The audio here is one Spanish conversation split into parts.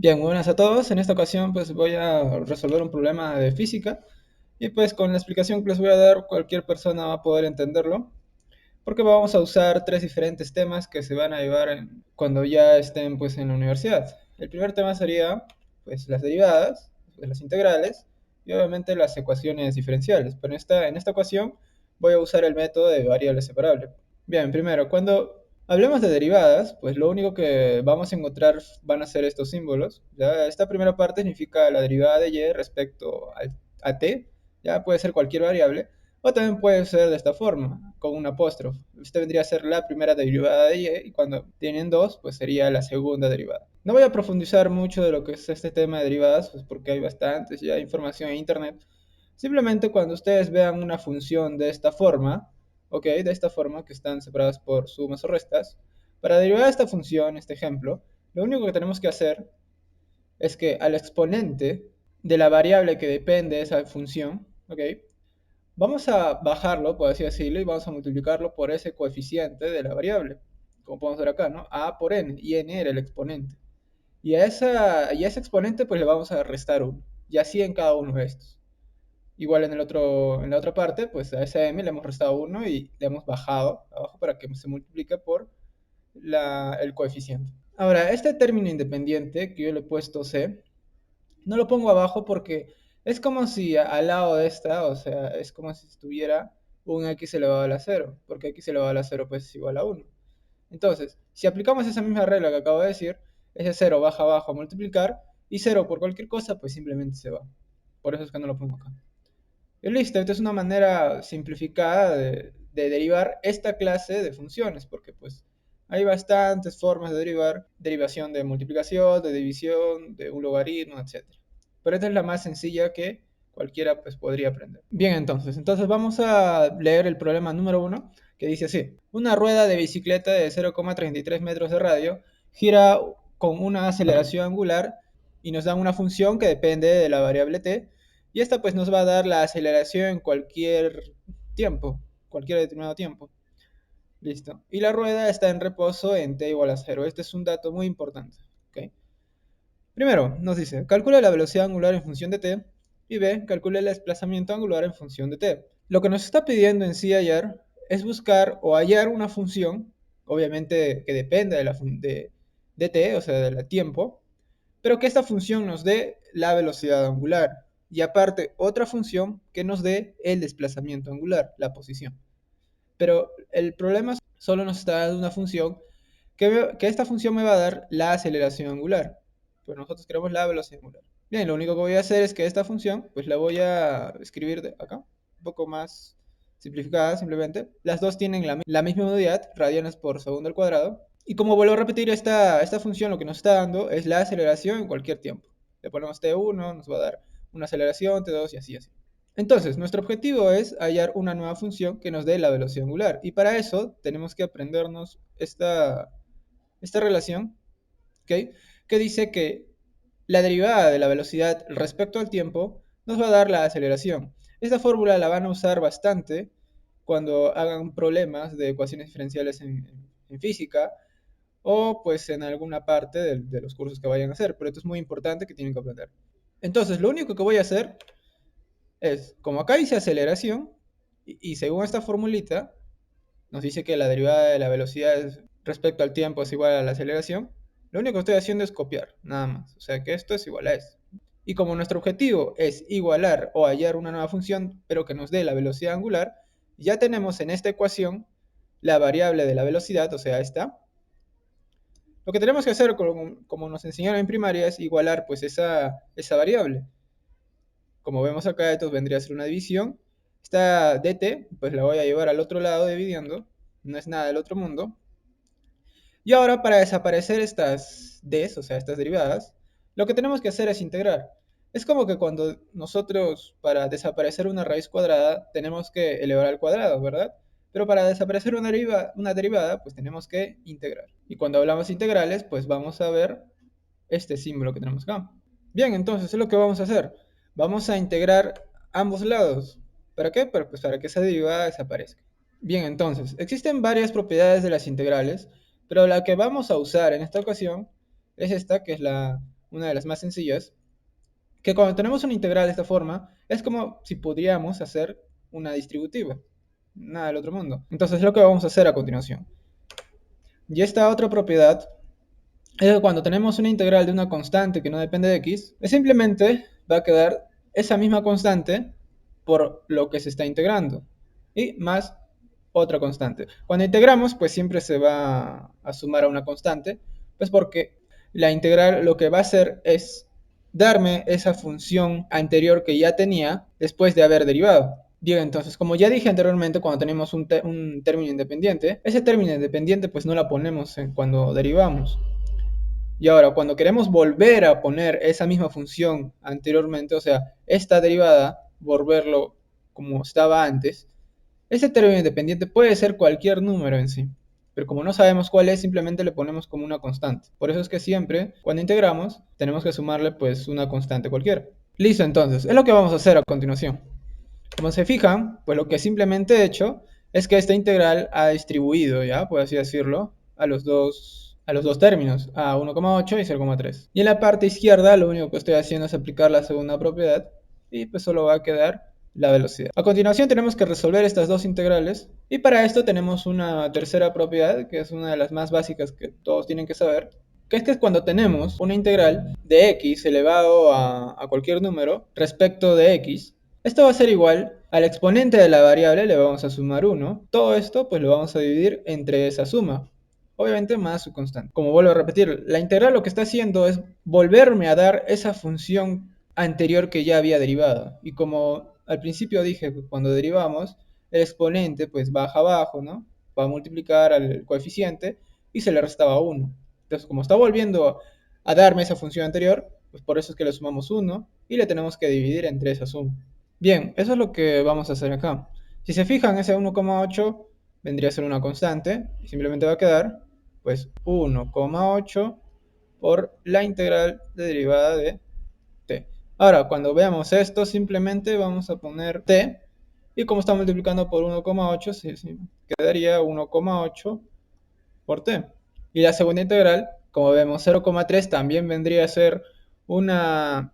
Bien, buenas a todos. En esta ocasión pues voy a resolver un problema de física y pues con la explicación que les voy a dar cualquier persona va a poder entenderlo porque vamos a usar tres diferentes temas que se van a llevar cuando ya estén pues en la universidad. El primer tema sería pues las derivadas, pues, las integrales y obviamente las ecuaciones diferenciales, pero en esta ocasión voy a usar el método de variable separable. Bien, primero, cuando hablemos de derivadas, pues lo único que vamos a encontrar van a ser estos símbolos. ¿Ya? Esta primera parte significa la derivada de y respecto a t, ya puede ser cualquier variable, o también puede ser de esta forma, con un apóstrofe. Esta vendría a ser la primera derivada de y cuando tienen dos, pues sería la segunda derivada. No voy a profundizar mucho de lo que es este tema de derivadas, pues porque hay bastantes ya información en internet. Simplemente cuando ustedes vean una función de esta forma, ¿ok? De esta forma, que están separadas por sumas o restas, para derivar esta función, este ejemplo, lo único que tenemos que hacer es que al exponente de la variable que depende de esa función, ¿ok? Vamos a bajarlo, por así decirlo, y vamos a multiplicarlo por ese coeficiente de la variable, como podemos ver acá, ¿no? A por n, y n era el exponente. Y a ese exponente pues le vamos a restar 1, y así en cada uno de estos. Igual en la otra parte, pues a ese m le hemos restado 1 y le hemos bajado abajo para que se multiplique por el coeficiente. Ahora, este término independiente que yo le he puesto c, no lo pongo abajo porque es como si al lado de esta, o sea, es como si estuviera un x elevado a la 0, porque x elevado a la 0 pues es igual a 1. Entonces, si aplicamos esa misma regla que acabo de decir, ese 0 baja abajo a multiplicar, y 0 por cualquier cosa, pues simplemente se va. Por eso es que no lo pongo acá. Y listo, esta es una manera simplificada de derivar esta clase de funciones, porque pues hay bastantes formas de derivar, derivación de multiplicación, de división, de un logaritmo, etc. Pero esta es la más sencilla que cualquiera pues podría aprender. Bien, entonces vamos a leer el problema número 1, que dice así: una rueda de bicicleta de 0,33 metros de radio gira con una aceleración angular y nos da una función que depende de la variable t, y esta pues nos va a dar la aceleración en cualquier tiempo, cualquier determinado tiempo. Listo. Y la rueda está en reposo en t igual a 0. Este es un dato muy importante. ¿Okay? Primero, nos dice, calcula la velocidad angular en función de t, y b, calcula el desplazamiento angular en función de t. Lo que nos está pidiendo en sí hallar es buscar o hallar una función, obviamente que dependa de t, o sea, del tiempo, pero que esta función nos dé la velocidad angular. Y aparte, otra función que nos dé el desplazamiento angular, la posición. Pero el problema solo nos está dando una función que esta función me va a dar la aceleración angular. Pero nosotros queremos la velocidad angular. Bien, lo único que voy a hacer es que esta función, pues la voy a escribir de acá, un poco más simplificada simplemente. Las dos tienen la misma unidad, radianes por segundo al cuadrado. Y como vuelvo a repetir, esta función lo que nos está dando es la aceleración en cualquier tiempo. Le ponemos t1, nos va a dar una aceleración, t2 y así, así. Entonces, nuestro objetivo es hallar una nueva función que nos dé la velocidad angular. Y para eso tenemos que aprendernos esta relación, ¿okay? Que dice que la derivada de la velocidad respecto al tiempo nos va a dar la aceleración. Esta fórmula la van a usar bastante cuando hagan problemas de ecuaciones diferenciales en física, o pues en alguna parte de los cursos que vayan a hacer, pero esto es muy importante que tienen que aprender. Entonces, lo único que voy a hacer es, como acá dice aceleración, y según esta formulita, nos dice que la derivada de la velocidad respecto al tiempo es igual a la aceleración, lo único que estoy haciendo es copiar, nada más. O sea que esto es igual a esto. Y como nuestro objetivo es igualar o hallar una nueva función, pero que nos dé la velocidad angular, ya tenemos en esta ecuación la variable de la velocidad, o sea, esta. Lo que tenemos que hacer, como nos enseñaron en primaria, es igualar pues esa variable. Como vemos acá, esto vendría a ser una división. Esta dt, pues la voy a llevar al otro lado dividiendo. No es nada del otro mundo. Y ahora, para desaparecer estas d's, o sea, estas derivadas, lo que tenemos que hacer es integrar. Es como que cuando nosotros, para desaparecer una raíz cuadrada, tenemos que elevar al cuadrado, ¿verdad? Pero para desaparecer una derivada, pues tenemos que integrar. Y cuando hablamos de integrales, pues vamos a ver este símbolo que tenemos acá. Bien, entonces es lo que vamos a hacer. Vamos a integrar ambos lados. ¿Para qué? Pues para que esa derivada desaparezca. Bien, entonces, existen varias propiedades de las integrales, pero la que vamos a usar en esta ocasión es esta, que es una de las más sencillas, que cuando tenemos una integral de esta forma, es como si podríamos hacer una distributiva. Nada del otro mundo. Entonces, es lo que vamos a hacer a continuación. Y esta otra propiedad es que cuando tenemos una integral de una constante que no depende de x, simplemente va a quedar esa misma constante por lo que se está integrando. Y más otra constante. Cuando integramos, pues siempre se va a sumar a una constante, pues porque la integral lo que va a hacer es darme esa función anterior que ya tenía después de haber derivado. Bien, entonces, como ya dije anteriormente, cuando tenemos un término independiente, ese término independiente pues no la ponemos cuando derivamos. Y ahora, cuando queremos volver a poner esa misma función anteriormente, o sea, esta derivada, volverlo como estaba antes, ese término independiente puede ser cualquier número en sí. Pero como no sabemos cuál es, simplemente le ponemos como una constante. Por eso es que siempre, cuando integramos, tenemos que sumarle pues una constante cualquiera. Listo, entonces, es lo que vamos a hacer a continuación. Como se fijan, pues lo que simplemente he hecho es que esta integral ha distribuido, ya, por así decirlo, a los dos términos, a 1,8 y 0,3. Y en la parte izquierda lo único que estoy haciendo es aplicar la segunda propiedad y pues solo va a quedar la velocidad. A continuación tenemos que resolver estas dos integrales y para esto tenemos una tercera propiedad que es una de las más básicas que todos tienen que saber, que es que cuando tenemos una integral de x elevado a cualquier número respecto de x, esto va a ser igual al exponente de la variable, le vamos a sumar 1. Todo esto pues lo vamos a dividir entre esa suma. Obviamente más su constante. Como vuelvo a repetir, la integral lo que está haciendo es volverme a dar esa función anterior que ya había derivado. Y como al principio dije, cuando derivamos, el exponente pues baja abajo, ¿no? Va a multiplicar al coeficiente y se le restaba 1. Entonces, como está volviendo a darme esa función anterior, pues por eso es que le sumamos 1 y le tenemos que dividir entre esa suma. Bien, eso es lo que vamos a hacer acá. Si se fijan, ese 1,8 vendría a ser una constante y simplemente va a quedar pues 1,8 por la integral de derivada de t. Ahora, cuando veamos esto, simplemente vamos a poner t y como está multiplicando por 1,8, quedaría 1,8 por t. Y la segunda integral, como vemos, 0,3 también vendría a ser una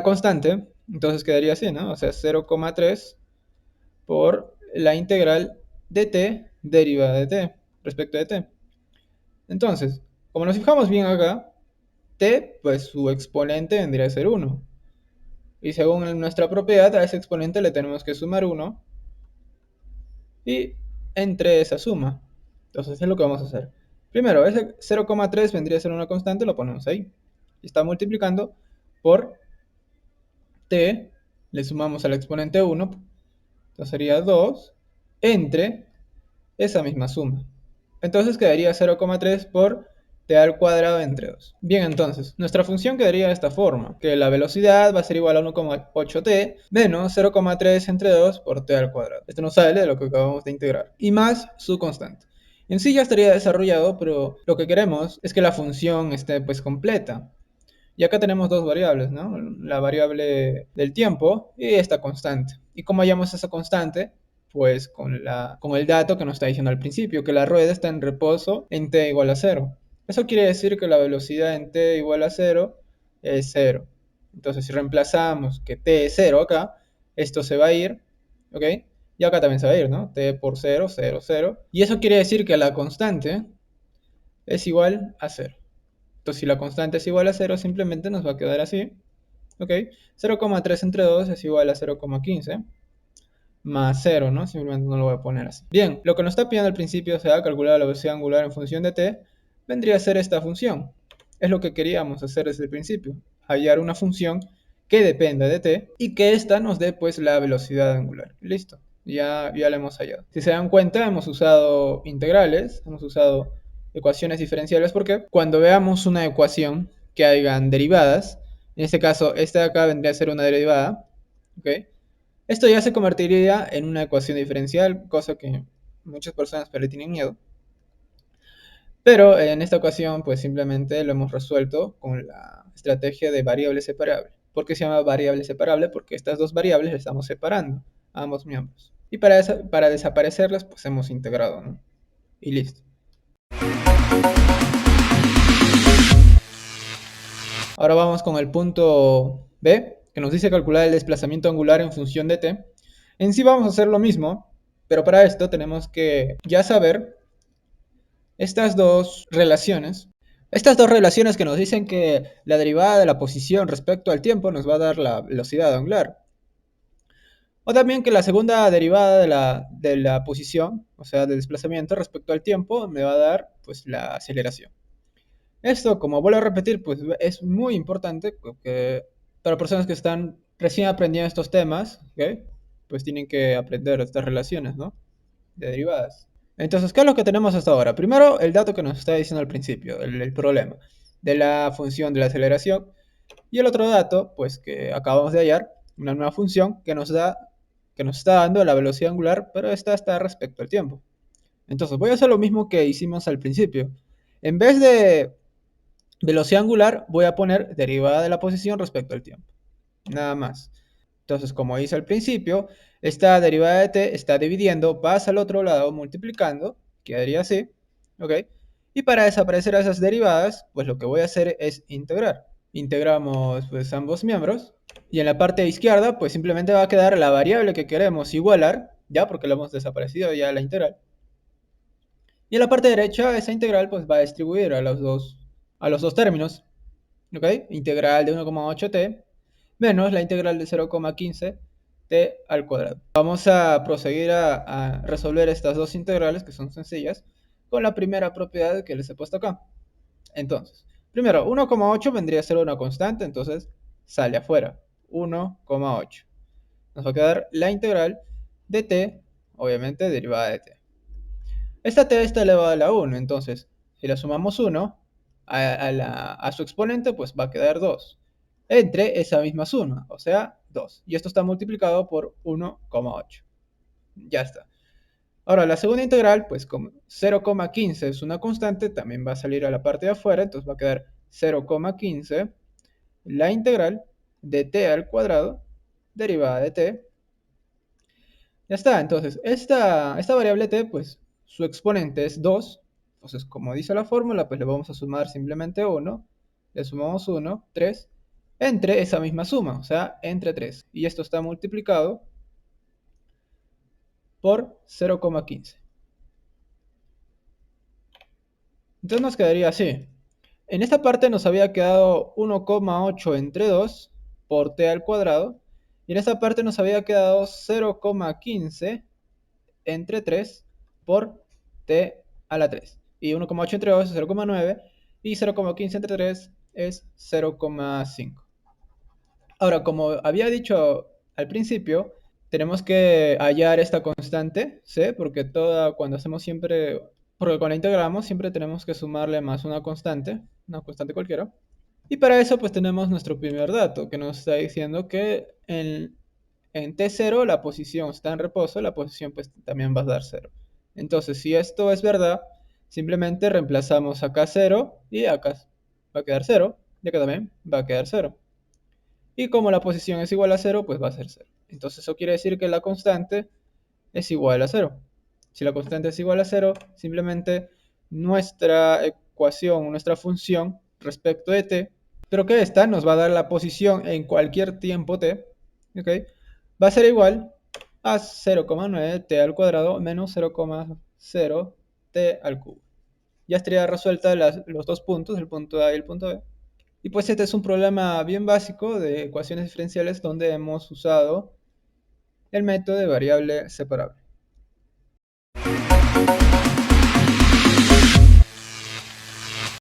constante, entonces quedaría así, ¿no? O sea, 0,3 por la integral de t derivada de t, respecto de t. Entonces, como nos fijamos bien acá, t, pues su exponente vendría a ser 1. Y según nuestra propiedad, a ese exponente le tenemos que sumar 1 y entre esa suma. Entonces es lo que vamos a hacer. Primero, ese 0,3 vendría a ser una constante, lo ponemos ahí. Y está multiplicando por t, le sumamos al exponente 1, entonces sería 2 entre esa misma suma. Entonces quedaría 0,3 por t al cuadrado entre 2. Bien, entonces, nuestra función quedaría de esta forma, que la velocidad va a ser igual a 1,8t menos 0,3 entre 2 por t al cuadrado. Esto nos sale de lo que acabamos de integrar. Y más su constante. En sí ya estaría desarrollado, pero lo que queremos es que la función esté pues completa. Y acá tenemos dos variables, ¿no? La variable del tiempo y esta constante. ¿Y cómo hallamos esa constante? Pues con el dato que nos está diciendo al principio, que la rueda está en reposo en t igual a 0. Eso quiere decir que la velocidad en t igual a 0 es 0. Entonces, si reemplazamos que t es 0 acá, esto se va a ir, ¿ok? Y acá también se va a ir, ¿no? T por 0, 0, 0. Y eso quiere decir que la constante es igual a 0. Entonces, si la constante es igual a 0, simplemente nos va a quedar así. ¿Ok? 0,3 entre 2 es igual a 0,15 más 0, ¿no? Simplemente no lo voy a poner así. Bien, lo que nos está pidiendo al principio, o sea, calcular la velocidad angular en función de t, vendría a ser esta función. Es lo que queríamos hacer desde el principio. Hallar una función que dependa de t y que ésta nos dé pues la velocidad angular. Listo, ya la hemos hallado. Si se dan cuenta, hemos usado integrales, hemos usado ecuaciones diferenciales porque cuando veamos una ecuación que hayan derivadas, en este caso esta de acá vendría a ser una derivada, ¿ok? Esto ya se convertiría en una ecuación diferencial, cosa que muchas personas le tienen miedo. Pero en esta ocasión, pues simplemente lo hemos resuelto con la estrategia de variable separable. ¿Por qué se llama variable separable? Porque estas dos variables las estamos separando, ambos miembros. Y para desaparecerlas, pues hemos integrado, ¿no? Y listo. Ahora vamos con el punto B, que nos dice calcular el desplazamiento angular en función de t. En sí vamos a hacer lo mismo, pero para esto tenemos que ya saber estas dos relaciones. Estas dos relaciones que nos dicen que la derivada de la posición respecto al tiempo nos va a dar la velocidad angular. O también que la segunda derivada de la posición, o sea, del desplazamiento respecto al tiempo, me va a dar pues la aceleración. Esto, como vuelvo a repetir, pues es muy importante porque para personas que están recién aprendiendo estos temas, ¿okay? Pues tienen que aprender estas relaciones, ¿no? De derivadas. Entonces, ¿qué es lo que tenemos hasta ahora? Primero, el dato que nos está diciendo al principio, el problema de la función de la aceleración. Y el otro dato, pues que acabamos de hallar, una nueva función que nos está dando la velocidad angular, pero esta está respecto al tiempo. Entonces, voy a hacer lo mismo que hicimos al principio. En vez de velocidad angular, voy a poner derivada de la posición respecto al tiempo. Nada más. Entonces, como hice al principio, esta derivada de t está dividiendo, pasa al otro lado multiplicando, quedaría así, ¿ok? Y para desaparecer esas derivadas, pues lo que voy a hacer es integrar. Integramos pues ambos miembros y en la parte izquierda pues simplemente va a quedar la variable que queremos igualar, ya porque lo hemos desaparecido ya la integral. Y en la parte derecha esa integral pues va a distribuir a los dos términos, ¿ok? Integral de 1,8t menos la integral de 0,15t al cuadrado. Vamos a proseguir a resolver estas dos integrales que son sencillas con la primera propiedad que les he puesto acá. Entonces, primero, 1,8 vendría a ser una constante, entonces sale afuera, 1,8. Nos va a quedar la integral de t, obviamente derivada de t. Esta t está elevada a la 1, entonces si le sumamos 1 a su exponente, pues va a quedar 2 entre esa misma suma, o sea, 2. Y esto está multiplicado por 1,8. Ya está. Ahora, la segunda integral, pues como 0,15 es una constante, también va a salir a la parte de afuera, entonces va a quedar 0,15 la integral de t al cuadrado, derivada de t. Ya está, entonces esta variable t, pues su exponente es 2, entonces como dice la fórmula, pues le vamos a sumar simplemente 1, le sumamos 1, 3, entre esa misma suma, o sea, entre 3. Y esto está multiplicado por 0,15. Entonces nos quedaría así. En esta parte nos había quedado 1,8 entre 2 por t al cuadrado. Y en esta parte nos había quedado 0,15 entre 3 por t a la 3. Y 1,8 entre 2 es 0,9 y 0,15 entre 3 es 0,5. Ahora, como había dicho al principio, tenemos que hallar esta constante, ¿sí? Cuando hacemos siempre, porque cuando integramos siempre tenemos que sumarle más una constante cualquiera. Y para eso pues tenemos nuestro primer dato, que nos está diciendo que en t0 la posición está en reposo, la posición pues también va a dar 0. Entonces, si esto es verdad, simplemente reemplazamos acá 0 y acá va a quedar 0, y acá también va a quedar 0. Y como la posición es igual a 0, pues va a ser 0. Entonces eso quiere decir que la constante es igual a 0. Si la constante es igual a 0, simplemente nuestra ecuación, nuestra función respecto de t, pero que esta nos va a dar la posición en cualquier tiempo t, ¿ok? Va a ser igual a 0,9t al cuadrado menos 0,0t al cubo. Ya estaría resuelta los dos puntos, el punto A y el punto B. Y pues este es un problema bien básico de ecuaciones diferenciales donde hemos usado el método de variable separable.